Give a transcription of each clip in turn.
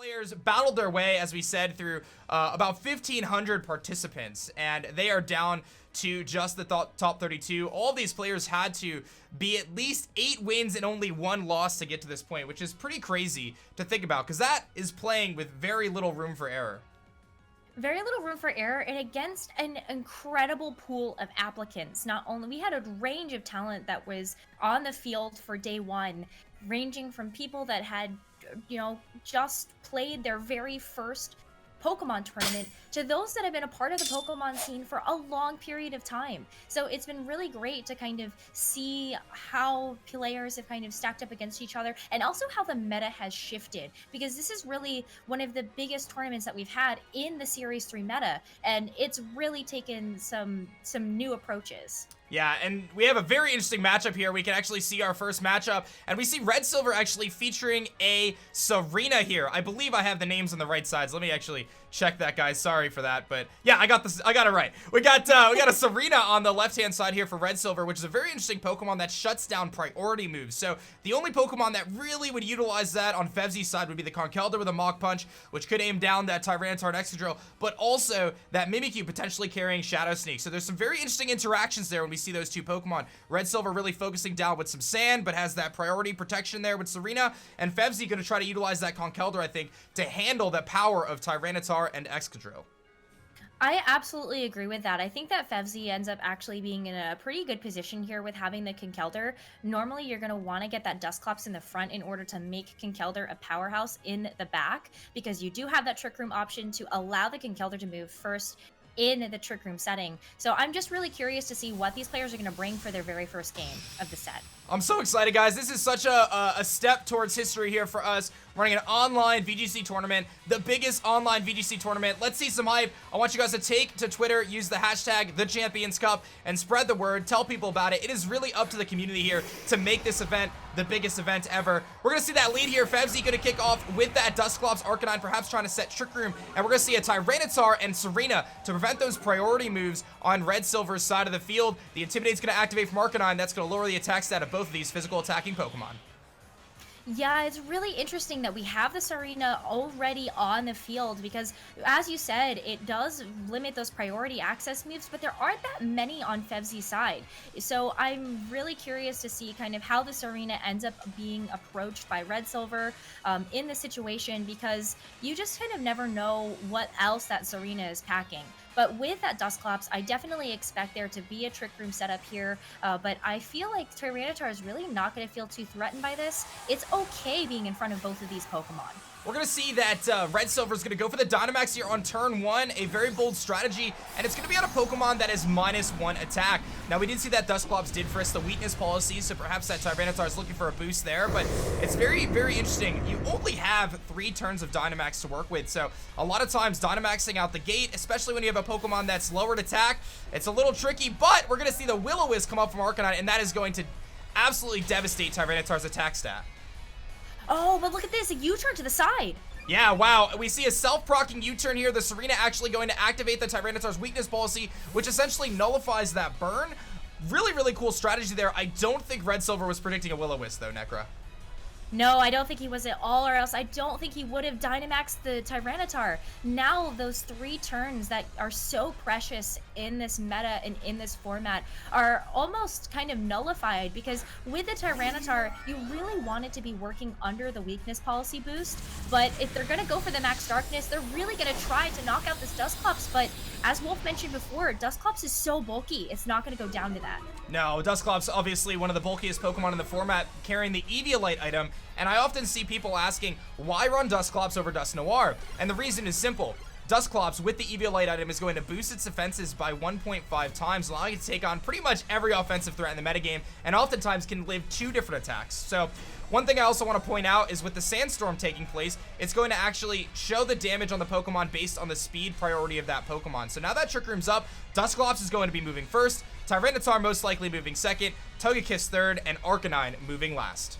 players battled their way, as we said, through about 1,500 participants, and they are down to just the top 32. All these players had to be at least 8 wins and only 1 loss to get to this point, which is pretty crazy to think about, because that is playing with very little room for error. Very little room for error, and against an incredible pool of applicants. Not only we had a range of talent that was on the field for day one, ranging from people that had, you know, just played their very first Pokemon tournament to those that have been a part of the Pokemon scene for a long period of time. So it's been really great to kind of see how players have kind of stacked up against each other, and also how the meta has shifted, because this is really one of the biggest tournaments that we've had in the Series 3 meta, and it's really taken some new approaches. Yeah, and we have a very interesting matchup here. We can actually see our first matchup, and we see Redsilver actually featuring a Serena here. I believe I have the names on the right sides. Let me actually check that, guys. Sorry for that, but yeah, I got this. I got it right. We got a Serena on the left-hand side here for Redsilver, which is a very interesting Pokemon that shuts down priority moves. So the only Pokemon that really would utilize that on Fevzi's side would be the Conkeldurr with a Mach Punch, which could aim down that Tyranitar and Excadrill, but also that Mimikyu potentially carrying Shadow Sneak. So there's some very interesting interactions there when we see those two Pokemon. Redsilver really focusing down with some sand, but has that priority protection there with Serena, and Fevzi going to try to utilize that Conkeldurr, I think, to handle the power of Tyranitar and Excadrill. I absolutely agree with that. I think that Fevzi ends up actually being in a pretty good position here with having the Conkeldurr. Normally, you're going to want to get that Dusclops in the front in order to make Conkeldurr a powerhouse in the back, because you do have that Trick Room option to allow the Conkeldurr to move first in the Trick Room setting. So I'm just really curious to see what these players are going to bring for their very first game of the set. I'm so excited, guys. This is such a step towards history here for us, running an online VGC tournament, the biggest online VGC tournament. Let's see some hype. I want you guys to take to Twitter, use the hashtag #TheChampionsCup, and spread the word. Tell people about it. It is really up to the community here to make this event the biggest event ever. We're going to see that lead here. Fevzi going to kick off with that Dusclops Arcanine, perhaps trying to set Trick Room, and we're going to see a Tyranitar and Serena to prevent those priority moves on Redsilver's side of the field. The Intimidate's going to activate from Arcanine. That's going to lower the attack stat of both of these physical attacking Pokemon. Yeah, it's really interesting that we have the Serena already on the field, because, as you said, it does limit those priority access moves, but there aren't that many on Fevzi's side. So I'm really curious to see kind of how the Serena ends up being approached by Redsilver in this situation, because you just kind of never know what else that Serena is packing. But with that Dusclops, I definitely expect there to be a Trick Room setup here, but I feel like Tyranitar is really not going to feel too threatened by this. It's okay being in front of both of these Pokemon. We're going to see that Redsilver is going to go for the Dynamax here on turn 1, a very bold strategy, and it's going to be on a Pokemon that is -1 attack. Now, we did see that Dusclops did frisk the weakness policy, so perhaps that Tyranitar is looking for a boost there, but it's very, very interesting. You only have 3 turns of Dynamax to work with, so a lot of times Dynamaxing out the gate, especially when you have a Pokemon that's lowered attack, it's a little tricky, but we're going to see the Will-O-Wisp come up from Arcanine, and that is going to absolutely devastate Tyranitar's attack stat. Oh, but look at this, a U-turn to the side. Yeah, wow. We see a self-proccing U-turn here. The Serena actually going to activate the Tyranitar's weakness policy, which essentially nullifies that burn. Really, really cool strategy there. I don't think Redsilver was predicting a Will-O-Wisp, though, Necra. No, I don't think he was at all, or else I don't think he would have Dynamaxed the Tyranitar. Now, those 3 turns that are so precious in this meta and in this format are almost kind of nullified, because with the Tyranitar, you really want it to be working under the weakness policy boost, but if they're going to go for the Max Darkness, they're really going to try to knock out this Dusclops, but as Wolf mentioned before, Dusclops is so bulky, it's not going to go down to that. No, Dusclops obviously one of the bulkiest Pokemon in the format, carrying the Eviolite item, and I often see people asking, why run Dusclops over Dusknoir? And the reason is simple. Dusclops with the Eviolite item is going to boost its defenses by 1.5 times, allowing it to take on pretty much every offensive threat in the metagame, and oftentimes can live 2 different attacks. So one thing I also want to point out is with the Sandstorm taking place, it's going to actually show the damage on the Pokemon based on the speed priority of that Pokemon. So now that Trick Room's up, Dusclops is going to be moving first, Tyranitar most likely moving second, Togekiss third, and Arcanine moving last.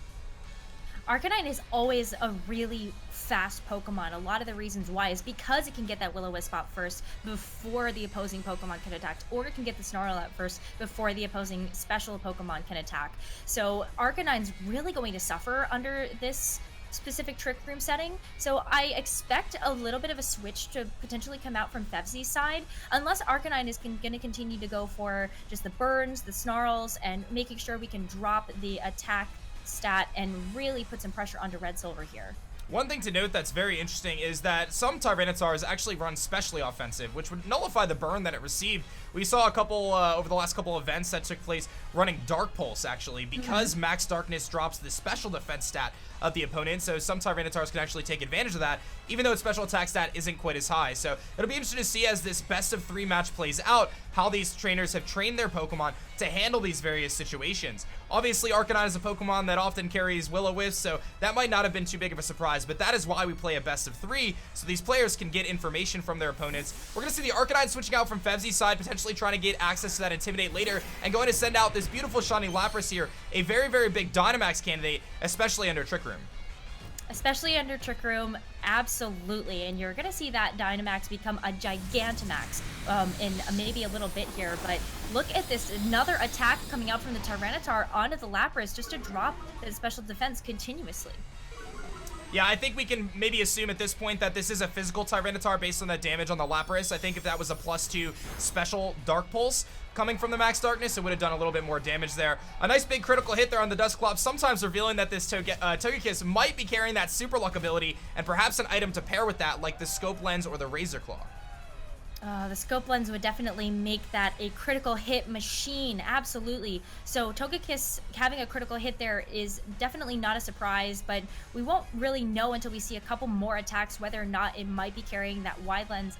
Arcanine is always a really fast Pokemon. A lot of the reasons why is because it can get that Will-O-Wisp out first before the opposing Pokemon can attack, or it can get the Snarl out first before the opposing special Pokemon can attack. So Arcanine's really going to suffer under this specific Trick Room setting. So I expect a little bit of a switch to potentially come out from Fevzi's side, unless Arcanine is going to continue to go for just the burns, the snarls, and making sure we can drop the attack stat and really put some pressure onto Redsilver here. One thing to note that's very interesting is that some Tyranitar's actually run specially offensive, which would nullify the burn that it received. We saw a couple, over the last couple events that took place, running Dark Pulse, actually, because Max Darkness drops the special defense stat of the opponent, so some Tyranitar's can actually take advantage of that, even though its special attack stat isn't quite as high. So it'll be interesting to see as this best-of-3 match plays out, how these trainers have trained their Pokemon to handle these various situations. Obviously, Arcanine is a Pokemon that often carries Will-O-Wisp, so that might not have been too big of a surprise, but that is why we play a best-of-3, so these players can get information from their opponents. We're going to see the Arcanine switching out from Fevzi's side, potentially trying to get access to that Intimidate later, and going to send out this beautiful shiny Lapras here, a very, very big Dynamax candidate, especially under Trick Room. Especially under Trick Room, absolutely. And you're going to see that Dynamax become a Gigantamax in maybe a little bit here. But look at this, another attack coming out from the Tyranitar onto the Lapras just to drop the special defense continuously. Yeah, I think we can maybe assume at this point that this is a physical Tyranitar based on that damage on the Lapras. I think if that was a +2 special Dark Pulse coming from the Max Darkness, it would have done a little bit more damage there. A nice big critical hit there on the Dusclops, sometimes revealing that this Togekiss might be carrying that Super Luck ability and perhaps an item to pair with that, like the Scope Lens or the Razor Claw. The Scope Lens would definitely make that a critical hit machine, absolutely. So Togekiss having a critical hit there is definitely not a surprise, but we won't really know until we see a couple more attacks whether or not it might be carrying that wide lens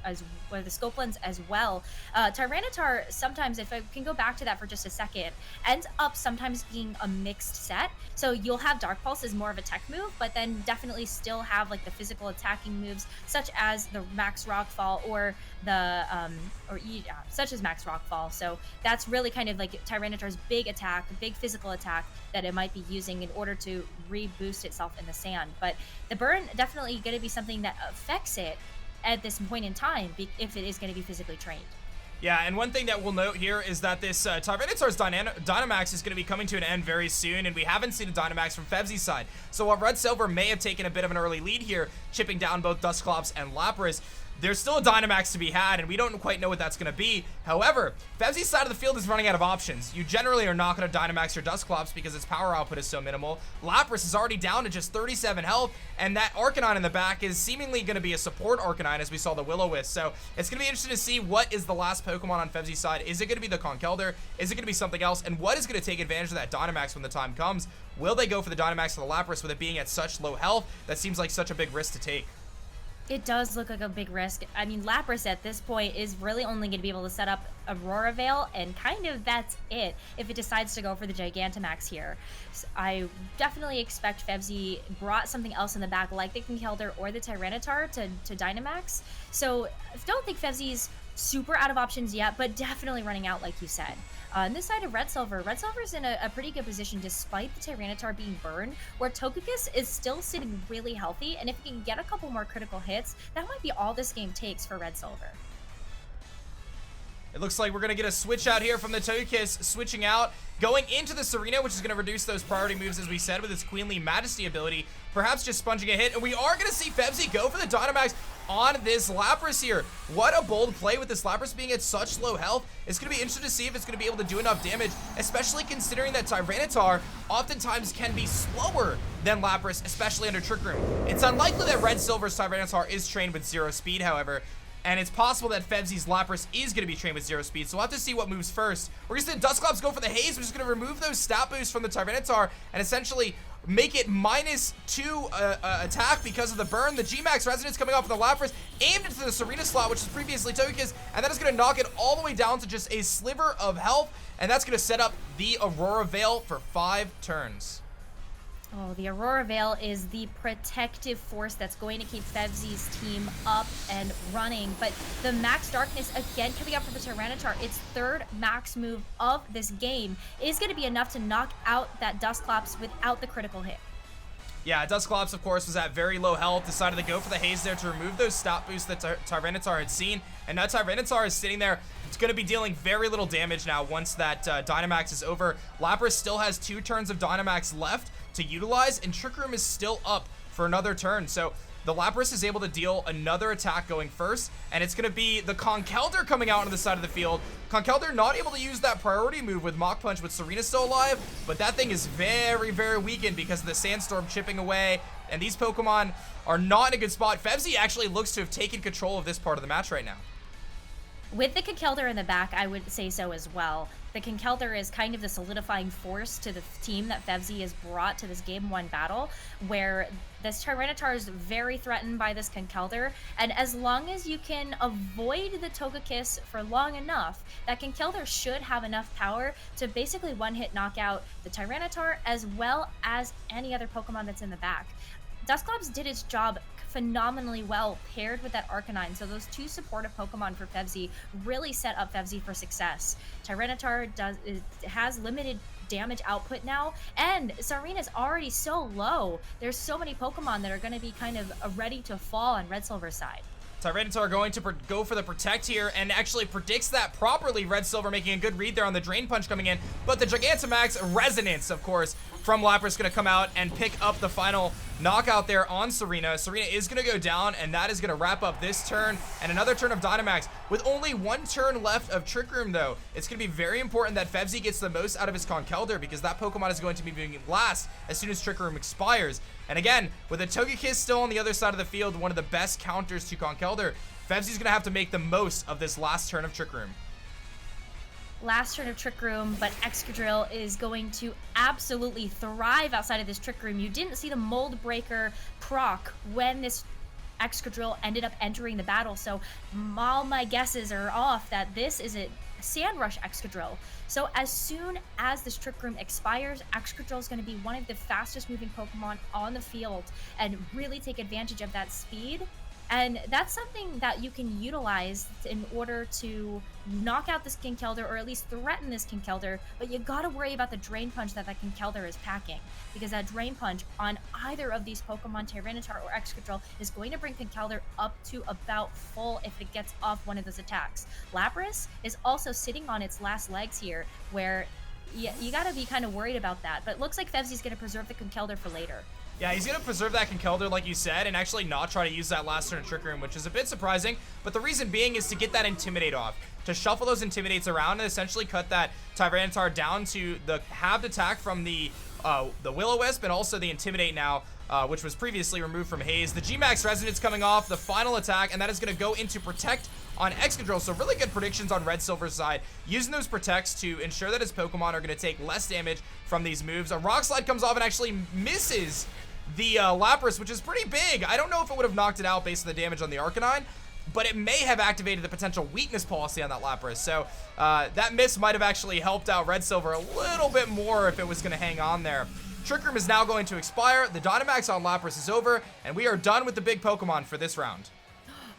or the Scope Lens as well. Tyranitar sometimes, if I can go back to that for just a second, ends up sometimes being a mixed set. So you'll have Dark Pulse as more of a tech move, but then definitely still have like the physical attacking moves such as the Max Rockfall or the such as Max Rockfall. So that's really kind of like Tyranitar's big attack, big physical attack that it might be using in order to reboost itself in the sand. But the burn definitely going to be something that affects it at this point in time if it is going to be physically trained. Yeah, and one thing that we'll note here is that this Tyranitar's Dynamax is going to be coming to an end very soon, and we haven't seen a Dynamax from Fevzi's side. So while Redsilver may have taken a bit of an early lead here, chipping down both Dusclops and Lapras, there's still a Dynamax to be had, and we don't quite know what that's going to be. However, Fevzi's side of the field is running out of options. You generally are not going to Dynamax your Dusclops because its power output is so minimal. Lapras is already down to just 37 health, and that Arcanine in the back is seemingly going to be a support Arcanine, as we saw the Will-O-Wisp. So it's going to be interesting to see what is the last Pokemon on Fevzi's side. Is it going to be the Conkeldurr? Is it going to be something else? And what is going to take advantage of that Dynamax when the time comes? Will they go for the Dynamax or the Lapras with it being at such low health? That seems like such a big risk to take. It does look like a big risk. I mean, Lapras at this point is really only going to be able to set up Aurora Veil, and kind of that's it if it decides to go for the Gigantamax here. So I definitely expect Fevzi brought something else in the back, like the Conkeldurr or the Tyranitar to Dynamax. So I don't think Fevzi's super out of options yet, but definitely running out, like you said. On this side of Redsilver's in a pretty good position despite the Tyranitar being burned, where Togekiss is still sitting really healthy, and if he can get a couple more critical hits, that might be all this game takes for Redsilver. It looks like we're going to get a switch out here from the Togekiss, switching out, going into the Serena, which is going to reduce those priority moves, as we said, with its Queenly Majesty ability, perhaps just sponging a hit, and we are going to see Fevzi go for the Dynamax on this Lapras here. What a bold play with this Lapras being at such low health. It's going to be interesting to see if it's going to be able to do enough damage, especially considering that Tyranitar oftentimes can be slower than Lapras, especially under Trick Room. It's unlikely that Redsilver's Tyranitar is trained with 0 speed, however, and it's possible that Fevzi's Lapras is going to be trained with 0 speed, so we'll have to see what moves first. We're going to see the Dusclops go for the Haze, which is going to remove those stat boosts from the Tyranitar and essentially make it -2 attack because of the burn. The G-Max Resonance coming off of the Lapras, aimed into the Serena slot, which is previously Togekiss, and that is going to knock it all the way down to just a sliver of health, and that's going to set up the Aurora Veil for 5 turns. Oh, the Aurora Veil is the protective force that's going to keep Fevzi's team up and running. But the Max Darkness, again, coming up from the Tyranitar, its 3rd max move of this game, is going to be enough to knock out that Dusclops without the critical hit. Yeah, Dusclops, of course, was at very low health, decided to go for the Haze there to remove those stat boosts that Tyranitar had seen, and now Tyranitar is sitting there. It's going to be dealing very little damage now once that Dynamax is over. Lapras still has 2 turns of Dynamax left to utilize, and Trick Room is still up for another turn. So the Lapras is able to deal another attack going first, and it's going to be the Conkeldurr coming out on the side of the field. Conkeldurr not able to use that priority move with Mach Punch with Serena still alive, but that thing is very, very weakened because of the Sandstorm chipping away, and these Pokemon are not in a good spot. Fevzi actually looks to have taken control of this part of the match right now. With the Conkeldurr in the back, I would say so as well. The Conkeldurr is kind of the solidifying force to the team that Fevzi has brought to this Game 1 battle, where this Tyranitar is very threatened by this Conkeldurr, and as long as you can avoid the Togekiss for long enough, that Conkeldurr should have enough power to basically one-hit knock out the Tyranitar as well as any other Pokemon that's in the back. Dusclops did its job phenomenally well paired with that Arcanine, so those two supportive Pokemon for Fevzi really set up Fevzi for success. Tyranitar has limited damage output now, and Serena's already so low. There's so many Pokemon that are going to be kind of ready to fall on Redsilver's side. Tyranitar going to go for the Protect here and actually predicts that properly. Redsilver making a good read there on the Drain Punch coming in, but the Gigantamax Resonance, of course, from Lapras going to come out and pick up the final knockout there on Serena. Serena is going to go down, and that is going to wrap up this turn and another turn of Dynamax. With only one turn left of Trick Room, though, it's going to be very important that Fevzi gets the most out of his Conkeldurr, because that Pokemon is going to be moving last as soon as Trick Room expires. And again, with a Togekiss still on the other side of the field, one of the best counters to Conkeldurr, Fevzi's going to have to make the most of this last turn of Trick Room. Last turn of Trick Room, but Excadrill is going to absolutely thrive outside of this Trick Room. You didn't see the Mold Breaker proc when this Excadrill ended up entering the battle, so all my guesses are off that this is a Sand Rush Excadrill. So as soon as this Trick Room expires, Excadrill is going to be one of the fastest moving Pokemon on the field and really take advantage of that speed. And that's something that you can utilize in order to knock out this Conkeldurr, or at least threaten this Conkeldurr, but you gotta worry about the Drain Punch that Conkeldurr is packing, because that Drain Punch on either of these Pokemon, Tyranitar or Excadrill, is going to bring Conkeldurr up to about full if it gets off one of those attacks. Lapras is also sitting on its last legs here, where you gotta be kind of worried about that, but it looks like Fevzi's gonna preserve the Conkeldurr for later. Yeah, he's going to preserve that Conkeldurr, like you said, and actually not try to use that last turn of Trick Room, which is a bit surprising. But the reason being is to get that Intimidate off, to shuffle those Intimidates around and essentially cut that Tyranitar down to the halved attack from the Will-O-Wisp and also the Intimidate now, which was previously removed from Haze. The G-Max Resonance coming off, the final attack, and that is going to go into Protect on Excadrill. So really good predictions on Red Silver's side, using those Protects to ensure that his Pokemon are going to take less damage from these moves. A Rock Slide comes off and actually misses the Lapras, which is pretty big. I don't know if it would have knocked it out based on the damage on the Arcanine, but it may have activated the potential weakness policy on that Lapras. So that miss might have actually helped out Red Silver a little bit more if it was going to hang on there. Trick Room is now going to expire. The Dynamax on Lapras is over, and we are done with the big Pokemon for this round.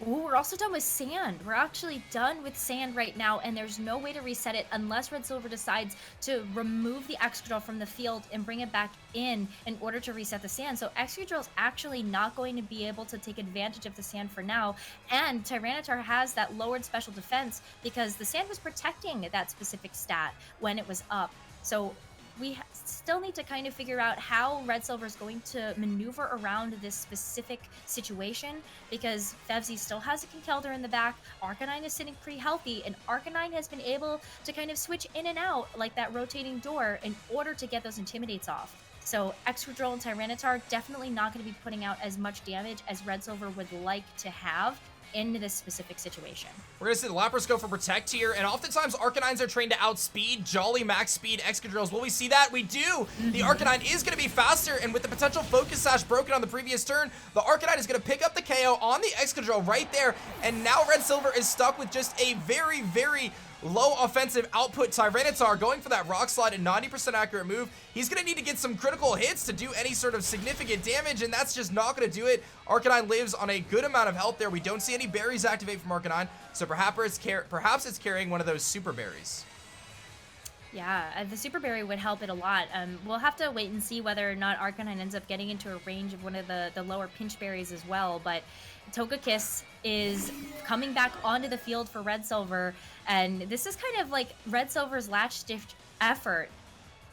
Ooh, we're also done with Sand. We're actually done with Sand right now, and there's no way to reset it unless Red Silver decides to remove the Excadrill from the field and bring it back in order to reset the Sand. So Excadrill's actually not going to be able to take advantage of the Sand for now, and Tyranitar has that lowered special defense because the Sand was protecting that specific stat when it was up. So we still need to kind of figure out how Red Silver is going to maneuver around this specific situation, because Fevzi still has a Conkeldurr in the back, Arcanine is sitting pretty healthy, and Arcanine has been able to kind of switch in and out like that rotating door in order to get those Intimidates off. So Excadrill and Tyranitar definitely not going to be putting out as much damage as Red Silver would like to have in this specific situation. We're going to see the Lapras go for Protect here, and oftentimes Arcanines are trained to outspeed Jolly max speed Excadrills. Will we see that? We do! The Arcanine is going to be faster, and with the potential Focus Sash broken on the previous turn, the Arcanine is going to pick up the KO on the Excadrill right there, and now Red Silver is stuck with just a very, very low offensive output Tyranitar going for that Rock Slide, a 90% accurate move. He's going to need to get some critical hits to do any sort of significant damage, and that's just not going to do it. Arcanine lives on a good amount of health there. We don't see any berries activate from Arcanine, so perhaps it's carrying one of those Super Berries. Yeah, the Super Berry would help it a lot. We'll have to wait and see whether or not Arcanine ends up getting into a range of one of the lower pinch berries as well, but Togekiss is coming back onto the field for Red Silver, and this is kind of like Red Silver's last-ditch effort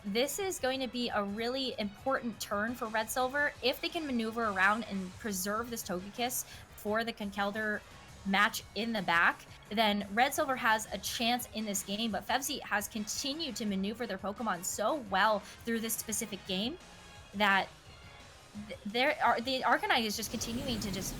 this is going to be a really important turn for Redsilver. If they can maneuver around and preserve this Togekiss for the Conkeldurr match in the back, then Redsilver has a chance in this game. But Fevzi has continued to maneuver their Pokemon so well through this specific game that the Arcanine is just continuing to just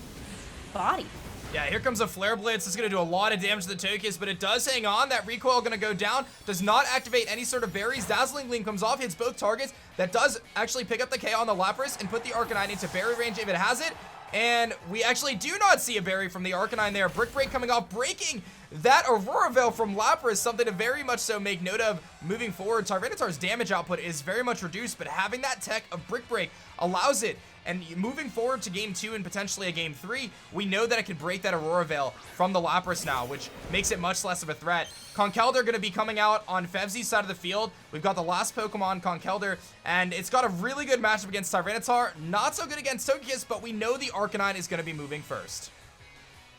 body. Yeah, here comes a Flare Blitz. It's going to do a lot of damage to the Togekiss, but it does hang on. That recoil going to go down. Does not activate any sort of berries. Dazzling Gleam comes off, hits both targets. That does actually pick up the K on the Lapras and put the Arcanine into berry range if it has it. And we actually do not see a berry from the Arcanine there. Brick Break coming off, breaking that Aurora Veil from Lapras. Something to very much so make note of moving forward. Tyranitar's damage output is very much reduced, but having that tech of Brick Break allows it. And moving forward to game 2 and potentially a game 3, we know that it can break that Aurora Veil from the Lapras now, which makes it much less of a threat. Conkeldurr going to be coming out on Fevzi's side of the field. We've got the last Pokemon, Conkeldurr, and it's got a really good matchup against Tyranitar. Not so good against Togekiss, but we know the Arcanine is going to be moving first.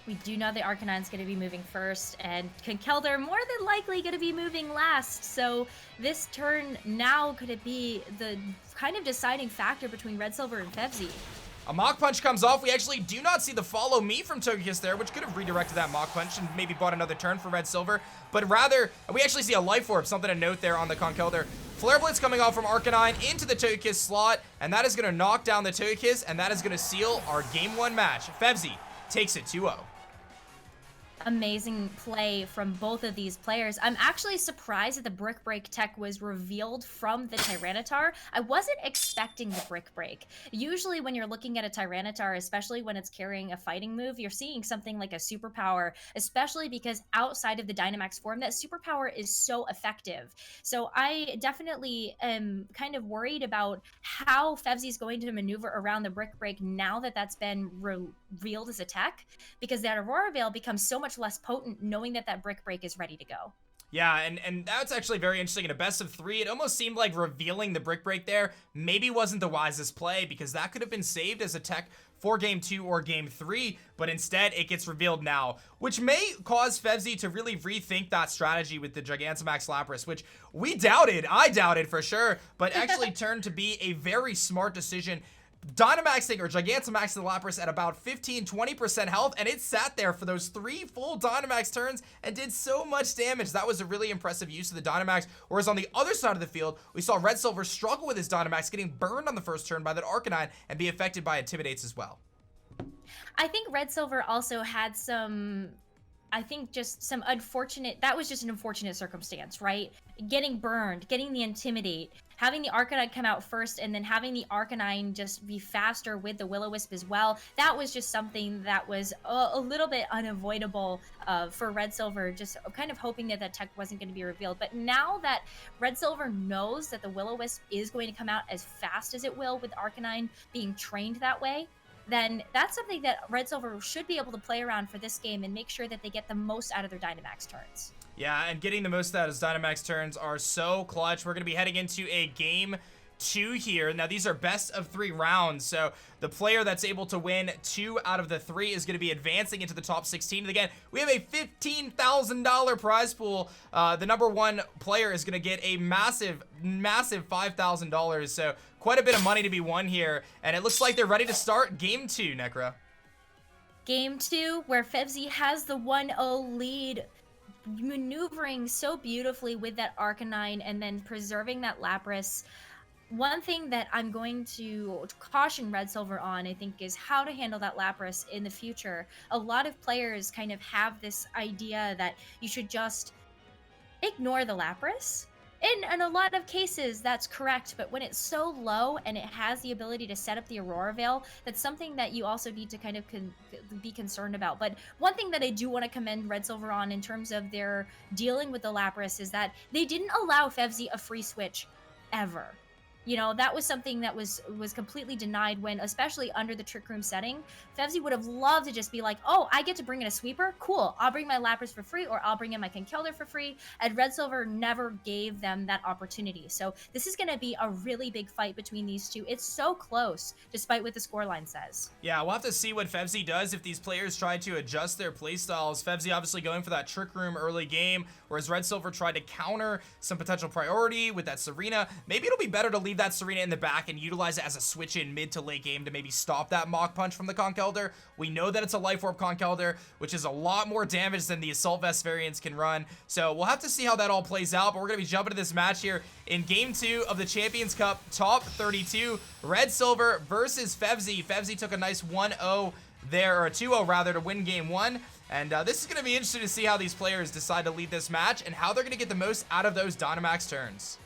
We do know the Arcanine's going to be moving first, and Conkeldurr more than likely going to be moving last. So this turn now could it be the kind of deciding factor between Redsilver and Fevzi. A Mach Punch comes off. We actually do not see the Follow Me from Togekiss there, which could have redirected that Mach Punch and maybe bought another turn for Redsilver. But rather, we actually see a Life Orb, something to note there on the Conkeldurr. Flare Blitz coming off from Arcanine into the Togekiss slot, and that is going to knock down the Togekiss, and that is going to seal our Game 1 match. Fevzi takes it 2-0. Amazing play from both of these players. I'm actually surprised that the Brick Break tech was revealed from the Tyranitar. I wasn't expecting the Brick Break. Usually when you're looking at a Tyranitar, especially when it's carrying a fighting move, you're seeing something like a superpower, especially because outside of the Dynamax form, that superpower is so effective. So I definitely am kind of worried about how Fevzi's going to maneuver around the Brick Break now that that's been revealed as a tech, because that Aurora Veil becomes so much less potent knowing that that Brick Break is ready to go. Yeah, and that's actually very interesting. In a best of 3, it almost seemed like revealing the Brick Break there maybe wasn't the wisest play, because that could have been saved as a tech for game 2 or game 3, but instead it gets revealed now, which may cause Fevzi to really rethink that strategy with the Gigantamax Lapras, which I doubted for sure, but actually turned to be a very smart decision. Dynamaxing or Gigantamaxing the Lapras at about 15-20% health, and it sat there for those 3 full Dynamax turns and did so much damage. That was a really impressive use of the Dynamax. Whereas on the other side of the field, we saw Redsilver struggle with his Dynamax, getting burned on the first turn by that Arcanine and be affected by Intimidates as well. I think Redsilver also had some, I think just some unfortunate, that was just an unfortunate circumstance, right? Getting burned, getting the Intimidate, having the Arcanine come out first, and then having the Arcanine just be faster with the Will-O-Wisp as well. That was just something that was a little bit unavoidable for Redsilver, just kind of hoping that that tech wasn't going to be revealed. But now that Redsilver knows that the Will-O-Wisp is going to come out as fast as it will with Arcanine being trained that way, then that's something that Redsilver should be able to play around for this game and make sure that they get the most out of their Dynamax turns. Yeah, and getting the most out of his Dynamax turns are so clutch. We're going to be heading into a game 2 here. Now, these are best of 3 rounds, so the player that's able to win 2 out of the 3 is going to be advancing into the top 16. And again, we have a $15,000 prize pool. The number 1 player is going to get a massive $5,000, so quite a bit of money to be won here. And it looks like they're ready to start game 2, Necra. Game 2, where Fevzi has the 1-0 lead, maneuvering so beautifully with that Arcanine and then preserving that Lapras. One thing that I'm going to caution Redsilver on, I think, is how to handle that Lapras in the future. A lot of players kind of have this idea that you should just ignore the Lapras. In a lot of cases, that's correct, but when it's so low and it has the ability to set up the Aurora Veil, that's something that you also need to kind of be concerned about. But one thing that I do want to commend Redsilver on in terms of their dealing with the Lapras is that they didn't allow Fevzi a free switch ever. You know, that was something that was completely denied when, especially under the Trick Room setting, Fevzi would have loved to just be like, oh, I get to bring in a sweeper? Cool, I'll bring my Lapras for free, or I'll bring in my KYOGRE for free, and Redsilver never gave them that opportunity. So this is going to be a really big fight between these two. It's so close, despite what the scoreline says. Yeah, we'll have to see what Fevzi does if these players try to adjust their playstyles. Fevzi obviously going for that Trick Room early game, whereas Redsilver tried to counter some potential priority with that Serena. Maybe it'll be better to leave that Serena in the back and utilize it as a switch in mid to late game to maybe stop that Mach Punch from the KYOGRE. We know that it's a Life Orb KYOGRE, which is a lot more damage than the Assault Vest variants can run. So we'll have to see how that all plays out, but we're going to be jumping to this match here in Game 2 of the Champions Cup Top 32. Redsilver versus Fevzi. Fevzi took a nice 1-0 there, or a 2-0 rather, to win Game 1. And this is going to be interesting to see how these players decide to lead this match and how they're going to get the most out of those Dynamax turns.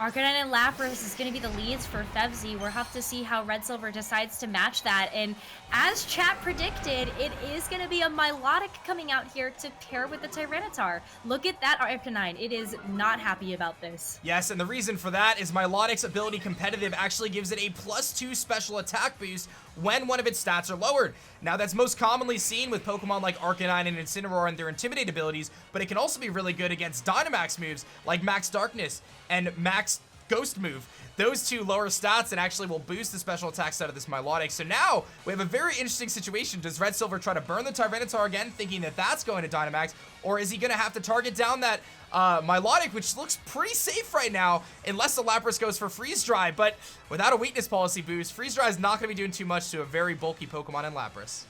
Arcanine and Lapras is going to be the leads for Fevzi. We'll have to see how Redsilver decides to match that. And as chat predicted, it is going to be a Milotic coming out here to pair with the Tyranitar. Look at that Arcanine. It is not happy about this. Yes, and the reason for that is Milotic's ability competitive actually gives it a +2 special attack boost when one of its stats are lowered. Now, that's most commonly seen with Pokemon like Arcanine and Incineroar and their Intimidate abilities, but it can also be really good against Dynamax moves like Max Darkness and Max Ghost move. Those two lower stats and actually will boost the special attack set of this Milotic. So now we have a very interesting situation. Does Redsilver try to burn the Tyranitar again, thinking that that's going to Dynamax, or is he going to have to target down that Milotic, which looks pretty safe right now, unless the Lapras goes for Freeze Dry? But without a weakness policy boost, Freeze Dry is not going to be doing too much to a very bulky Pokemon in Lapras.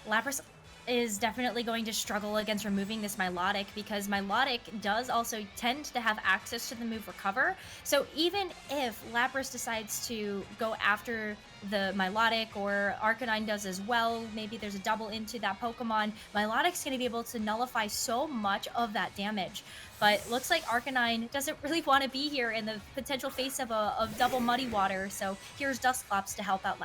Lapras is definitely going to struggle against removing this Milotic, because Milotic does also tend to have access to the move Recover. So even if Lapras decides to go after the Milotic, or Arcanine does as well, maybe there's a double into that Pokemon, Milotic's going to be able to nullify so much of that damage. But looks like Arcanine doesn't really want to be here in the potential face of double Muddy Water, so here's Dusclops to help out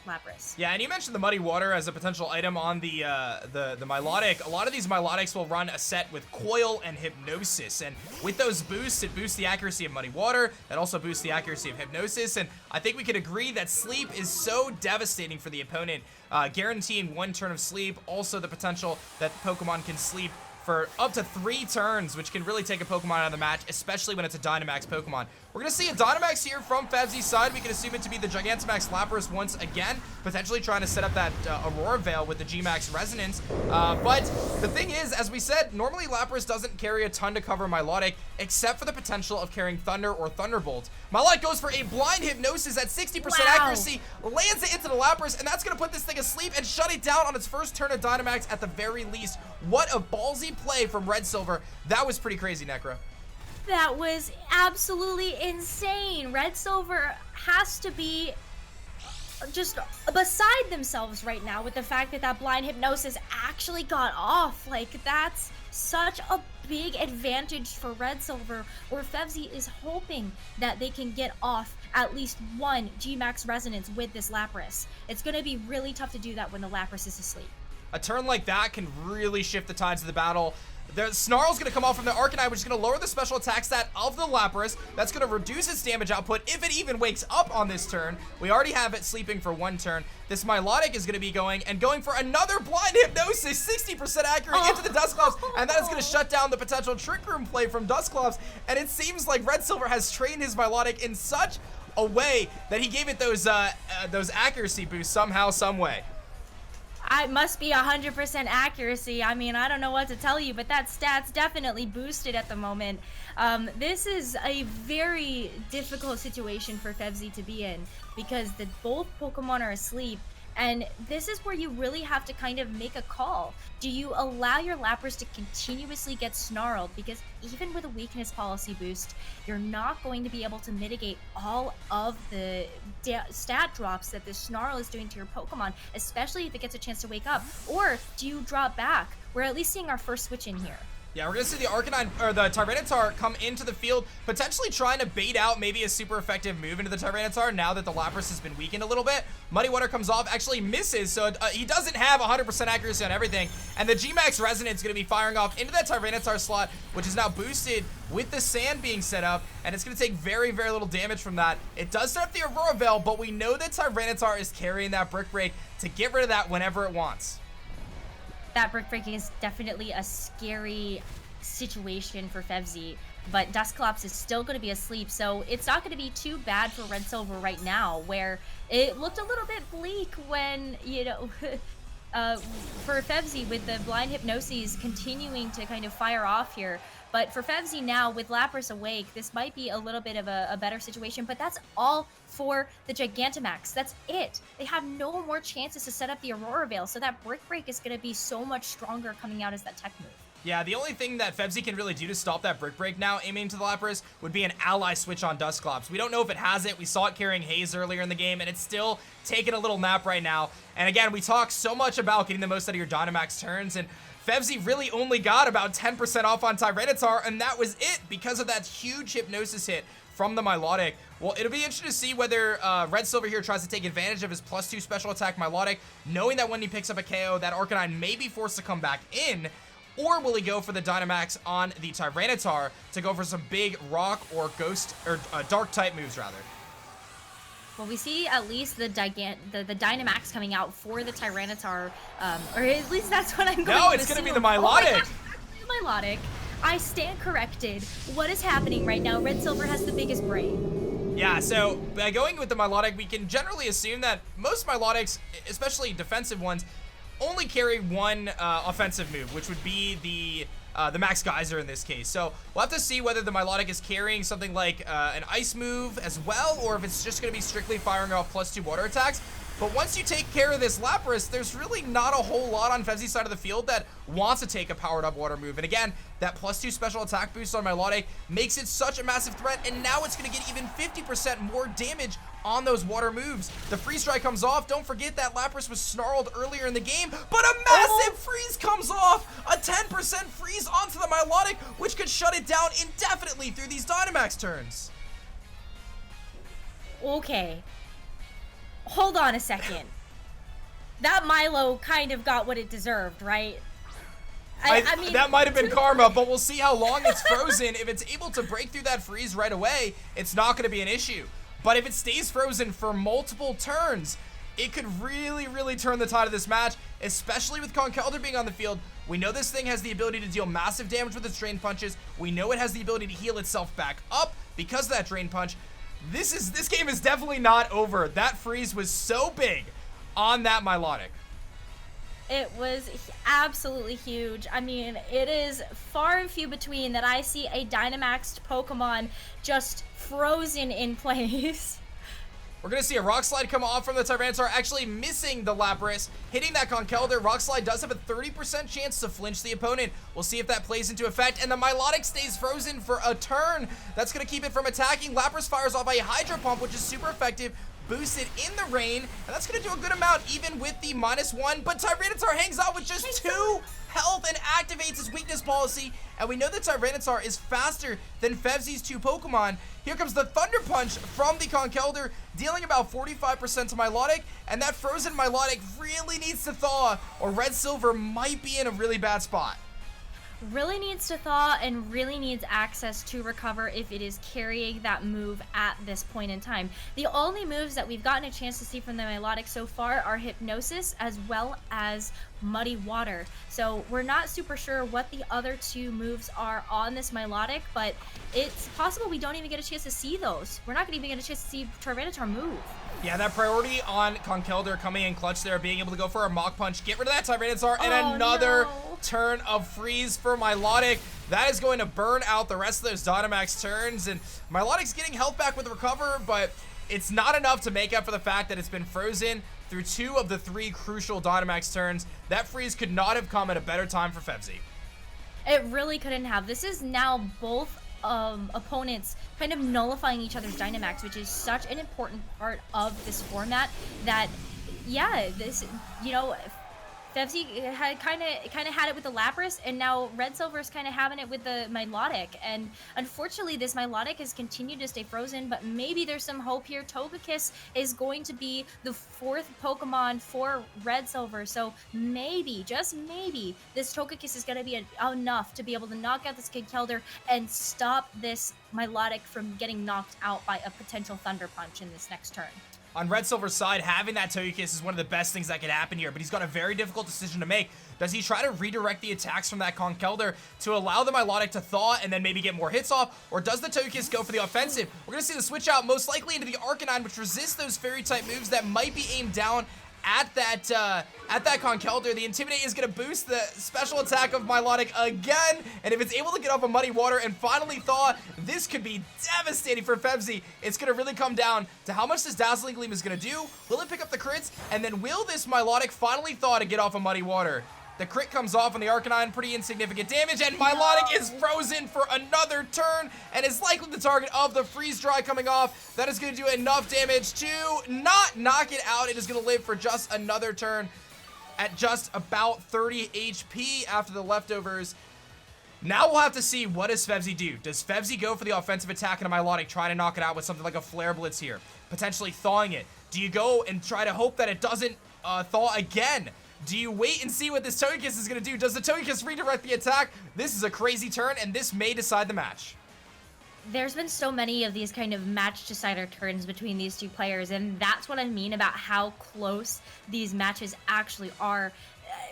Lapras. Yeah, and you mentioned the Muddy Water as a potential item on the Milotic. A lot of these Milotics will run a set with Coil and Hypnosis, and with those boosts, it boosts the accuracy of Muddy Water. That also boosts the accuracy of Hypnosis, and I think we could agree that Sleep is so devastating for the opponent, guaranteeing 1 turn of sleep. Also the potential that Pokemon can sleep for up to 3 turns, which can really take a Pokemon out of the match, especially when it's a Dynamax Pokemon. We're going to see a Dynamax here from Fevzi's side. We can assume it to be the Gigantamax Lapras once again, potentially trying to set up that Aurora Veil with the G-Max Resonance. But the thing is, as we said, normally Lapras doesn't carry a ton to cover Milotic, except for the potential of carrying Thunder or Thunderbolt. Milotic goes for a Blind Hypnosis at 60% accuracy, lands it into the Lapras, and that's going to put this thing asleep and shut it down on its first turn of Dynamax at the very least. What a ballsy play from Redsilver. That was pretty crazy, Necra. That was absolutely insane. Redsilver has to be just beside themselves right now with the fact that that Blind Hypnosis actually got off. Like, that's such a big advantage for Redsilver, where Fevzi is hoping that they can get off at least 1 G-Max Resonance with this Lapras. It's going to be really tough to do that when the Lapras is asleep. A turn like that can really shift the tides of the battle. The Snarl's going to come off from the Arcanine, which is going to lower the special attack stat of the Lapras. That's going to reduce its damage output if it even wakes up on this turn. We already have it sleeping for 1 turn. This Milotic is going to be going for another Blind Hypnosis, 60% accurate into the Dusclops, and that is going to shut down the potential Trick Room play from Dusclops. And it seems like Redsilver has trained his Milotic in such a way that he gave it those accuracy boosts somehow, some way. It must be 100% accuracy. I mean, I don't know what to tell you, but that stat's definitely boosted at the moment. This is a very difficult situation for Fevzi to be in, because both Pokemon are asleep, and this is where you really have to kind of make a call. Do you allow your Lapras to continuously get snarled? Because even with a weakness policy boost, you're not going to be able to mitigate all of the stat drops that the snarl is doing to your Pokemon, especially if it gets a chance to wake up. Or do you drop back? We're at least seeing our first switch in here. Yeah, we're gonna see the Arcanine, or the Tyranitar come into the field, potentially trying to bait out maybe a super effective move into the Tyranitar now that the Lapras has been weakened a little bit. Muddy Water comes off, actually misses, so he doesn't have 100% accuracy on everything. And the G-Max Resonance is gonna be firing off into that Tyranitar slot, which is now boosted with the sand being set up, and it's gonna take very, very little damage from that. It does set up the Aurora Veil, but we know that Tyranitar is carrying that Brick Break to get rid of that whenever it wants. That Brick Break is definitely a scary situation for Fevzi, but Dusclops is still going to be asleep, so it's not going to be too bad for Redsilver right now, where it looked a little bit bleak when, you know, for Fevzi with the Blind Hypnosis continuing to kind of fire off here. But for Fevzi now, with Lapras awake, this might be a little bit of a better situation, but that's all for the Gigantamax. That's it. They have no more chances to set up the Aurora Veil, so that Brick Break is going to be so much stronger coming out as that tech move. Yeah, the only thing that Fevzi can really do to stop that Brick Break now aiming to the Lapras would be an ally switch on Dusclops. We don't know if it has it. We saw it carrying Haze earlier in the game, and it's still taking a little nap right now. And again, we talk so much about getting the most out of your Dynamax turns, and Fevzi really only got about 10% off on Tyranitar, and that was it because of that huge Hypnosis hit from the Milotic. Well, it'll be interesting to see whether Redsilver here tries to take advantage of his +2 special attack Milotic, knowing that when he picks up a KO, that Arcanine may be forced to come back in, or will he go for the Dynamax on the Tyranitar to go for some big rock or ghost, or dark type moves rather? Well, we see at least the Dynamax coming out for the Tyranitar, or at least that's what I'm going to No, it's going to be the Milotic. Oh, Milotic. I stand corrected. What is happening right now? Redsilver has the biggest brain. Yeah, so by going with the Milotic, we can generally assume that most Milotics, especially defensive ones, only carry one offensive move, which would be the Max Geyser in this case. So we'll have to see whether the Milotic is carrying something like an ice move as well, or if it's just going to be strictly firing off +2 water attacks. But once you take care of this Lapras, there's really not a whole lot on Fevzi's side of the field that wants to take a powered up water move. And again, that +2 special attack boost on Milotic makes it such a massive threat, and now it's going to get even 50% more damage on those water moves. The freeze strike comes off. Don't forget that Lapras was snarled earlier in the game, but a massive freeze comes off. A 10% freeze onto the Milotic, which could shut it down indefinitely through these Dynamax turns. Okay. Hold on a second. That Milo kind of got what it deserved, right? I mean, that might have been karma, but we'll see how long it's frozen. If it's able to break through that freeze right away, it's not going to be an issue. But if it stays frozen for multiple turns, it could really, really turn the tide of this match, especially with Conkeldurr being on the field. We know this thing has the ability to deal massive damage with its Drain Punches. We know it has the ability to heal itself back up because of that Drain Punch. This game is definitely not over. That freeze was so big on that Milotic. It was absolutely huge. I mean, it is far and few between that I see a Dynamaxed Pokemon just frozen in place. We're going to see a Rock Slide come off from the Tyranitar, actually missing the Lapras, hitting that Conkeldurr. Rock Slide does have a 30% chance to flinch the opponent. We'll see if that plays into effect, and the Milotic stays frozen for a turn. That's going to keep it from attacking. Lapras fires off a Hydro Pump, which is super effective, boosted in the rain, and that's going to do a good amount even with the -1, but Tyranitar hangs out with just 2 health and activates his weakness policy, and we know that Tyranitar is faster than Fevzi's 2 Pokemon. Here comes the Thunder Punch from the Conkeldurr, dealing about 45% to Milotic, and that frozen Milotic really needs to thaw, or Redsilver might be in a really bad spot. Really needs to thaw and really needs access to recover if it is carrying that move at this point in time. The only moves that we've gotten a chance to see from the Milotic so far are Hypnosis as well as Muddy Water. So we're not super sure what the other 2 moves are on this Milotic, but it's possible we don't even get a chance to see those. We're not going to even get a chance to see Tyranitar move. Yeah, that priority on Conkeldurr coming in clutch there, being able to go for a Mach Punch, get rid of that Tyranitar, and another turn of freeze for Milotic. That is going to burn out the rest of those Dynamax turns, and Milotic's getting health back with Recover, but it's not enough to make up for the fact that it's been frozen through 2 of the 3 crucial Dynamax turns. That freeze could not have come at a better time for Fevzi. It really couldn't have. This is now both opponents kind of nullifying each other's Dynamax, which is such an important part of this format that, yeah, this, you know, Fevzi had kind of had it with the Lapras, and now Redsilver's kind of having it with the Milotic. And unfortunately, this Milotic has continued to stay frozen, but maybe there's some hope here. Togekiss is going to be the 4th Pokemon for Redsilver, so maybe, just maybe, this Togekiss is going to be enough to be able to knock out this KYOGRE and stop this Milotic from getting knocked out by a potential Thunder Punch in this next turn. On Redsilver's side, having that Togekiss is one of the best things that could happen here, but he's got a very difficult decision to make. Does he try to redirect the attacks from that KYOGRE to allow the Milotic to thaw and then maybe get more hits off, or does the Togekiss go for the offensive? We're going to see the switch out most likely into the Arcanine, which resists those Fairy-type moves that might be aimed down at that KYOGRE. The Intimidate is going to boost the special attack of Milotic again, and if it's able to get off of Muddy Water and finally thaw, this could be devastating for Fevzi. It's going to really come down to how much this Dazzling Gleam is going to do. Will it pick up the crits? And then will this Milotic finally thaw to get off of Muddy Water? The crit comes off on the Arcanine, pretty insignificant damage, and Milotic is frozen for another turn and is likely the target of the Freeze Dry coming off. That is going to do enough damage to not knock it out. It is going to live for just another turn at just about 30 HP after the leftovers. Now we'll have to see, what does Fevzi do? Does Fevzi go for the offensive attack into Milotic, try to knock it out with something like a Flare Blitz here, potentially thawing it? Do you go and try to hope that it doesn't thaw again? Do you wait and see what this Togekiss is going to do? Does the Togekiss redirect the attack? This is a crazy turn, and this may decide the match. There's been so many of these kind of match decider turns between these two players, and that's what I mean about how close these matches actually are.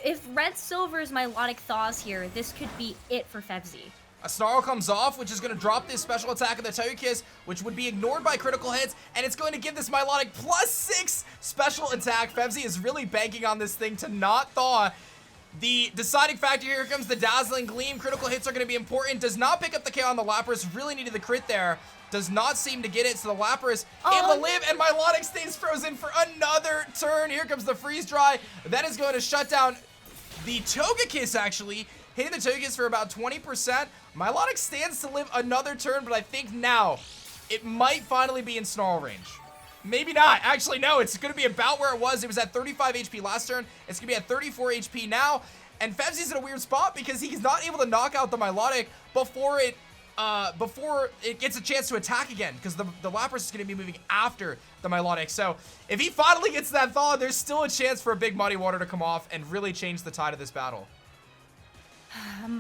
If Redsilver's Milotic thaws here, this could be it for Fevzi. A Snarl comes off, which is going to drop this special attack of the Togekiss, which would be ignored by critical hits, and it's going to give this Milotic +6 special attack. Fevzi is really banking on this thing to not thaw. The deciding factor here comes the Dazzling Gleam. Critical hits are going to be important. Does not pick up the KO on the Lapras. Really needed the crit there. Does not seem to get it, so the Lapras able to live, and Milotic stays frozen for another turn. Here comes the Freeze Dry. That is going to shut down the Togekiss, actually. Hitting the Togekiss for about 20%. Milotic stands to live another turn, but I think now it might finally be in Snarl range. Maybe not. Actually, no. It's going to be about where it was. It was at 35 HP last turn. It's going to be at 34 HP now. And Fevzi's in a weird spot because he's not able to knock out the Milotic before it gets a chance to attack again, because the Lapras is going to be moving after the Milotic. So if he finally gets that thaw, there's still a chance for a big Muddy Water to come off and really change the tide of this battle.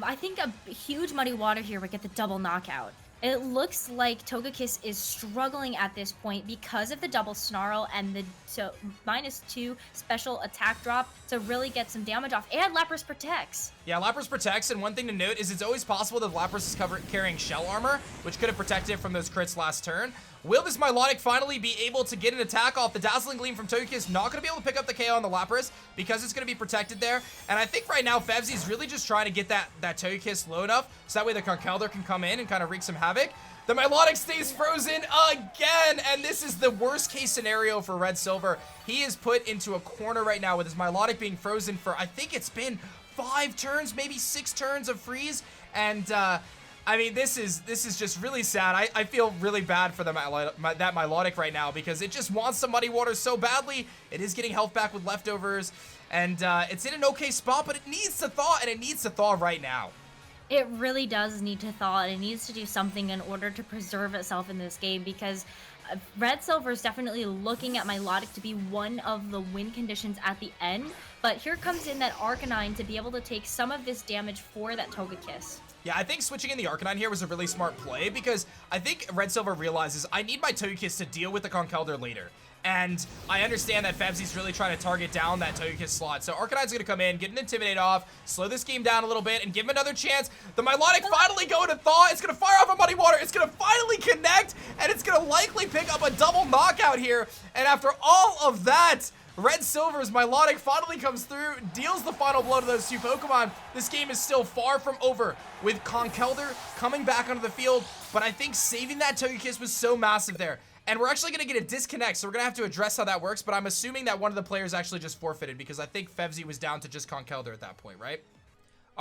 I think a huge Muddy Water here would get the double knockout. It looks like Togekiss is struggling at this point because of the double Snarl and the -2 special attack drop to really get some damage off. And Lapras protects. Yeah, Lapras protects, and one thing to note is it's always possible that Lapras is carrying shell armor, which could have protected from those crits last turn. Will this Milotic finally be able to get an attack off? The Dazzling Gleam from Togekiss not going to be able to pick up the KO on the Lapras because it's going to be protected there. And I think right now Fevzi's really just trying to get that Togekiss low enough so that way the KYOGRE can come in and kind of wreak some havoc. The Milotic stays frozen again, and this is the worst case scenario for Redsilver. He is put into a corner right now with his Milotic being frozen for, I think it's been 5 turns, maybe 6 turns of freeze. And I mean, this is just really sad. I feel really bad for that Milotic right now because it just wants some Muddy Water so badly. It is getting health back with leftovers, and it's in an okay spot, but it needs to thaw, and it needs to thaw right now. It really does need to thaw, and it needs to do something in order to preserve itself in this game, because Redsilver is definitely looking at Milotic to be one of the win conditions at the end, but here comes in that Arcanine to be able to take some of this damage for that Togekiss. Yeah, I think switching in the Arcanine here was a really smart play because I think Redsilver realizes I need my Togekiss to deal with the KYOGRE later. And I understand that Fevzi's really trying to target down that Togekiss slot. So Arcanine's going to come in, get an Intimidate off, slow this game down a little bit, and give him another chance. The Milotic finally going to thaw. It's going to fire off a Muddy Water. It's going to finally connect, and it's going to likely pick up a double knockout here. And after all of that, Redsilver's Milotic finally comes through, deals the final blow to those 2 Pokemon. This game is still far from over with KYOGRE coming back onto the field, but I think saving that Togekiss was so massive there. And we're actually going to get a disconnect, so we're going to have to address how that works, but I'm assuming that one of the players actually just forfeited because I think Fevzi was down to just KYOGRE at that point, right?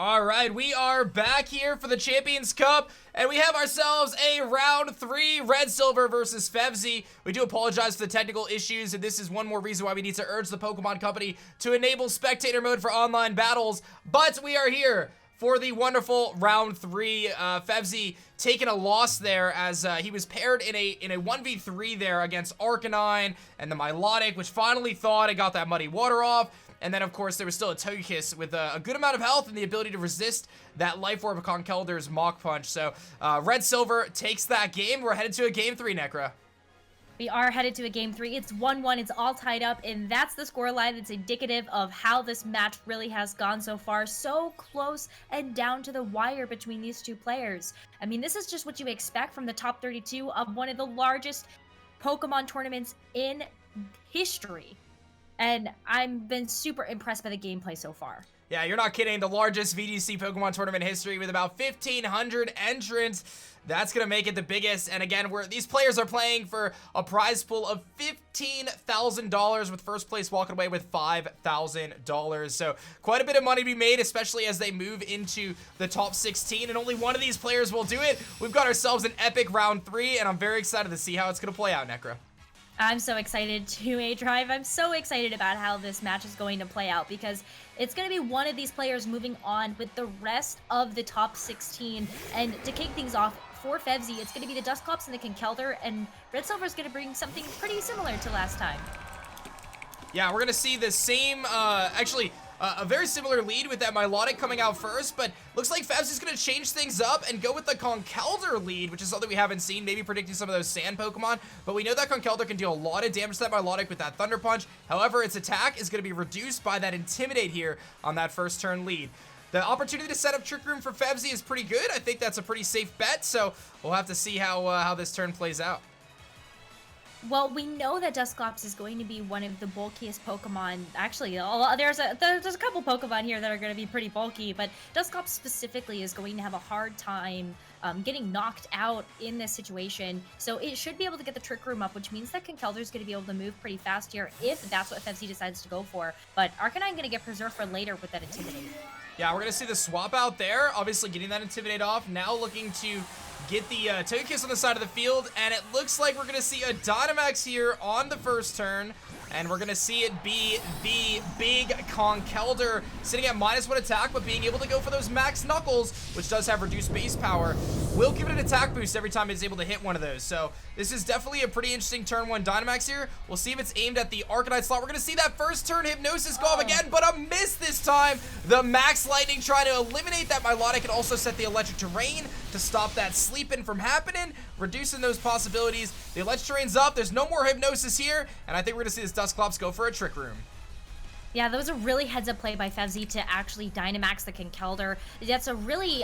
All right, we are back here for the Champions Cup, and we have ourselves a round 3, Redsilver versus Fevzi. We do apologize for the technical issues, and this is one more reason why we need to urge the Pokemon Company to enable spectator mode for online battles, but we are here for the wonderful round 3. Fevzi taking a loss there as he was paired in a 1v3 there against Arcanine and the Milotic, which finally thawed and got that muddy water off. And then, of course, there was still a Togekiss with a good amount of health and the ability to resist that Life Orb of Conkeldur's Mach Punch. So, Redsilver takes that game. We're headed to a game 3, Necra. We are headed to a game 3. It's 1-1. It's all tied up, and that's the scoreline. It's indicative of how this match really has gone so far. So close and down to the wire between these two players. I mean, this is just what you expect from the top 32 of one of the largest Pokemon tournaments in history. And I've been super impressed by the gameplay so far. Yeah, you're not kidding. The largest VGC Pokemon tournament in history with about 1,500 entrants. That's going to make it the biggest. And again, these players are playing for a prize pool of $15,000 with first place walking away with $5,000. So quite a bit of money to be made, especially as they move into the top 16. And only one of these players will do it. We've got ourselves an epic round 3, and I'm very excited to see how it's going to play out, Necra. I'm so excited to aDrive. I'm so excited about how this match is going to play out because it's going to be one of these players moving on with the rest of the top 16. And to kick things off for Fevzi, it's going to be the Dusclops and the Conkeldurr, and Redsilver is going to bring something pretty similar to last time. Yeah, we're going to see the same, a very similar lead with that Milotic coming out first, but looks like Fevzi's going to change things up and go with the Conkeldurr lead, which is something we haven't seen, maybe predicting some of those sand Pokemon, but we know that Conkeldurr can deal a lot of damage to that Milotic with that Thunder Punch. However, its attack is going to be reduced by that Intimidate here on that first turn lead. The opportunity to set up Trick Room for Fevzi is pretty good. I think that's a pretty safe bet, so we'll have to see how this turn plays out. Well, we know that Dusclops is going to be one of the bulkiest Pokemon. Actually, there's a couple Pokemon here that are going to be pretty bulky, but Dusclops specifically is going to have a hard time getting knocked out in this situation. So it should be able to get the Trick Room up, which means that Conkeldurr is going to be able to move pretty fast here if that's what Fevzi decides to go for. But Arcanine going to get Preserve for later with that Intimidate. Yeah, we're going to see the swap out there. Obviously getting that Intimidate off. Now looking to get the Togekiss on the side of the field, and it looks like we're going to see a Dynamax here on the first turn, and we're going to see it be the big Conkeldurr sitting at -1 attack, but being able to go for those max Knuckles, which does have reduced base power, will give it an attack boost every time it's able to hit one of those. So this is definitely a pretty interesting turn 1 Dynamax here. We'll see if it's aimed at the Arcanine slot. We're going to see that first turn Hypnosis go off again, but a miss this time. The Max Lightning trying to eliminate that Milotic and also set the Electric Terrain to stop that sleeping from happening, reducing those possibilities. The Electric Terrain's up. There's no more Hypnosis here, and I think we're going to see this Dusclops go for a Trick Room. Yeah, that was a really heads-up play by Fevzi to actually Dynamax the Conkeldurr. That's a really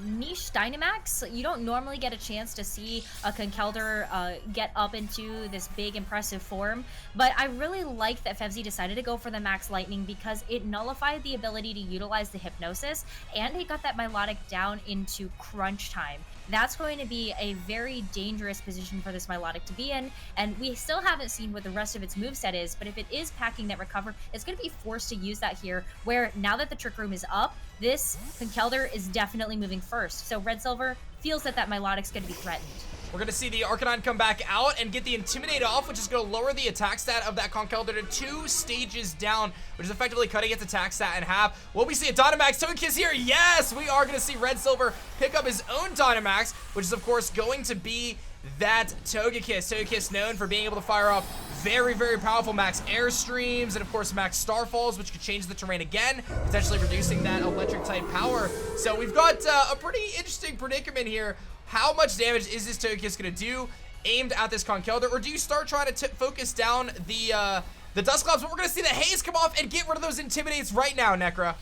niche Dynamax. You don't normally get a chance to see a Conkeldurr get up into this big, impressive form. But I really like that Fevzi decided to go for the Max Lightning because it nullified the ability to utilize the Hypnosis, and it got that Milotic down into crunch time. That's going to be a very dangerous position for this Milotic to be in, and we still haven't seen what the rest of its moveset is, but if it is packing that Recover, it's going to be forced to use that here, where now that the Trick Room is up, this Conkeldurr is definitely moving first. So Redsilver feels that Milotic's going to be threatened. We're going to see the Arcanine come back out and get the Intimidate off, which is going to lower the attack stat of that Conkeldurr to 2 stages down, which is effectively cutting its attack stat in half. Will we see a Dynamax Togekiss here? Yes! We are going to see Redsilver pick up his own Dynamax, which is, of course, going to be that Togekiss. Togekiss known for being able to fire off very, very powerful max Airstreams and, of course, max Starfalls, which could change the terrain again, potentially reducing that electric-type power. So we've got a pretty interesting predicament here. How much damage is this Togekiss going to do aimed at this Conkeldurr? Or do you start trying to focus down the Dusclops? But we're going to see the Haze come off and get rid of those Intimidates right now, Necra.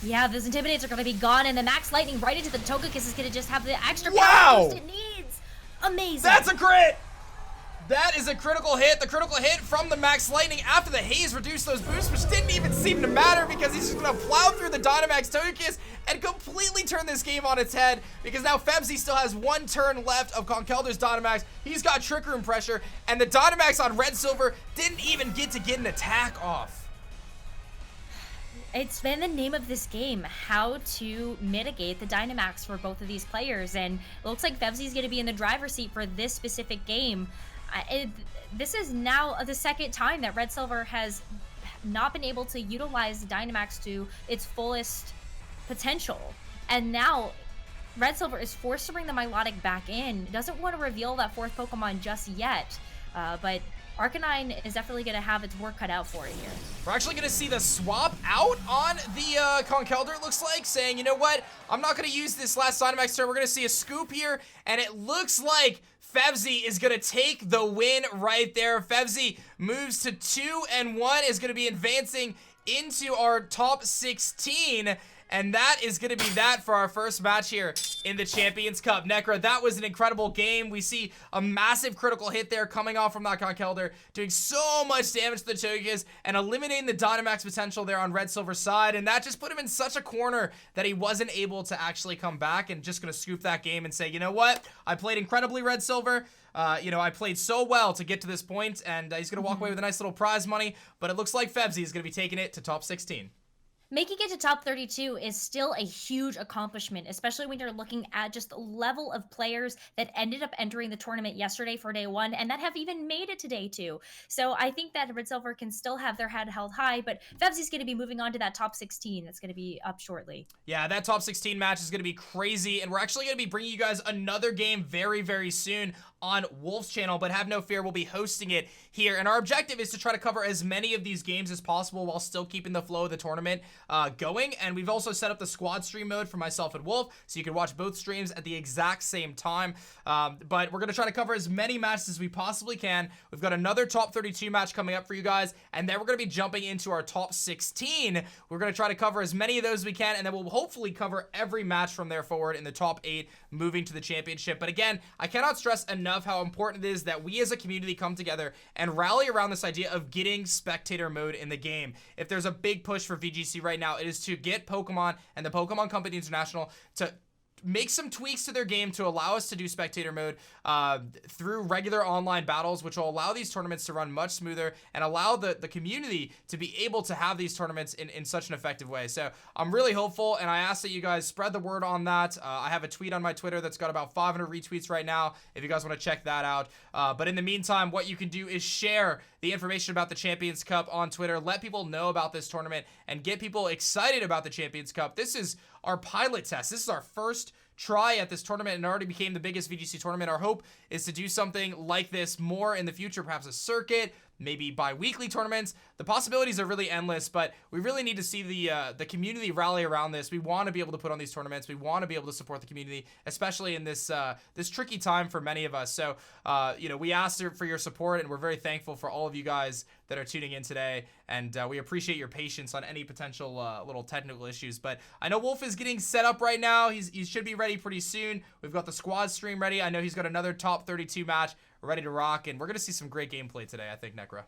Yeah, those Intimidates are going to be gone, and the Max Lightning right into the Togekiss is going to just have the extra Wow! power boost it needs. Amazing. That's a crit! That is a critical hit. The critical hit from the Max Lightning after the Haze reduced those boosts, which didn't even seem to matter because he's just going to plow through the Dynamax Togekiss and completely turn this game on its head because now Fevzi still has 1 turn left of Conkeldurr's Dynamax. He's got Trick Room pressure, and the Dynamax on Redsilver didn't even get an attack off. It's been the name of this game, how to mitigate the Dynamax for both of these players, and it looks like Fevzi's going to be in the driver's seat for this specific game. This is now the second time that Redsilver has not been able to utilize Dynamax to its fullest potential, and now Redsilver is forced to bring the Milotic back in. Doesn't want to reveal that fourth Pokemon just yet, but Arcanine is definitely going to have its work cut out for it here. We're actually going to see the swap out on the Conkeldurr, it looks like, saying, you know what, I'm not going to use this last Dynamax turn. We're going to see a scoop here, and it looks like Fevzi is going to take the win right there. Fevzi moves to 2-1, is going to be advancing into our top 16. And that is going to be that for our first match here in the Champions Cup. Necro, that was an incredible game. We see a massive critical hit there coming off from that Conkeldurr, doing so much damage to the Togekiss and eliminating the Dynamax potential there on Redsilver's side. And that just put him in such a corner that he wasn't able to actually come back, and just going to scoop that game and say, you know what? I played incredibly, Redsilver. You know, I played so well to get to this point, and he's going to walk away with a nice little prize money. But it looks like Fevzi is going to be taking it to top 16. Making it to top 32 is still a huge accomplishment, especially when you're looking at just the level of players that ended up entering the tournament yesterday for day one and that have even made it to day two. So I think that Redsilver can still have their head held high, but Fevzi's going to be moving on to that top 16 that's going to be up shortly. Yeah, that top 16 match is going to be crazy, and we're actually going to be bringing you guys another game very, very soon on Wolf's channel, but have no fear, we'll be hosting it here. And our objective is to try to cover as many of these games as possible while still keeping the flow of the tournament going. And we've also set up the squad stream mode for myself and Wolf, so you can watch both streams at the exact same time. But we're going to try to cover as many matches as we possibly can. We've got another top 32 match coming up for you guys, and then we're going to be jumping into our top 16. We're going to try to cover as many of those as we can, and then we'll hopefully cover every match from there forward in the top 8 moving to the championship. But again, I cannot stress enough how important it is that we as a community come together and rally around this idea of getting spectator mode in the game. If there's a big push for VGC right now, it is to get Pokemon and the Pokemon Company International to make some tweaks to their game to allow us to do spectator mode through regular online battles, which will allow these tournaments to run much smoother and allow the community to be able to have these tournaments in such an effective way. So I'm really hopeful, and I ask that you guys spread the word on that. I have a tweet on my Twitter that's got about 500 retweets right now if you guys want to check that out. But in the meantime, what you can do is share the information about the Champions Cup on Twitter. Let people know about this tournament and get people excited about the Champions Cup. This is our pilot test. This is our first try at this tournament, and already became the biggest VGC tournament. Our hope is to do something like this more in the future, perhaps a circuit, maybe bi-weekly tournaments. The possibilities are really endless, but we really need to see the community rally around this. We want to be able to put on these tournaments. We want to be able to support the community, especially in this this tricky time for many of us. So, you know, we asked for your support, and we're very thankful for all of you guys that are tuning in today, and we appreciate your patience on any potential little technical issues. But I know Wolf is getting set up right now. He should be ready pretty soon. We've got the squad stream ready. I know he's got another top 32 match ready to rock, and we're going to see some great gameplay today, I think, Necro.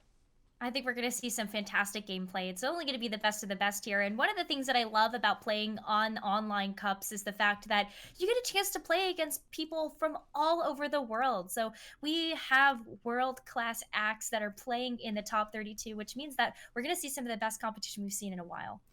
I think we're going to see some fantastic gameplay. It's only going to be the best of the best here. And one of the things that I love about playing on online cups is the fact that you get a chance to play against people from all over the world. So we have world-class acts that are playing in the top 32, which means that we're going to see some of the best competition we've seen in a while.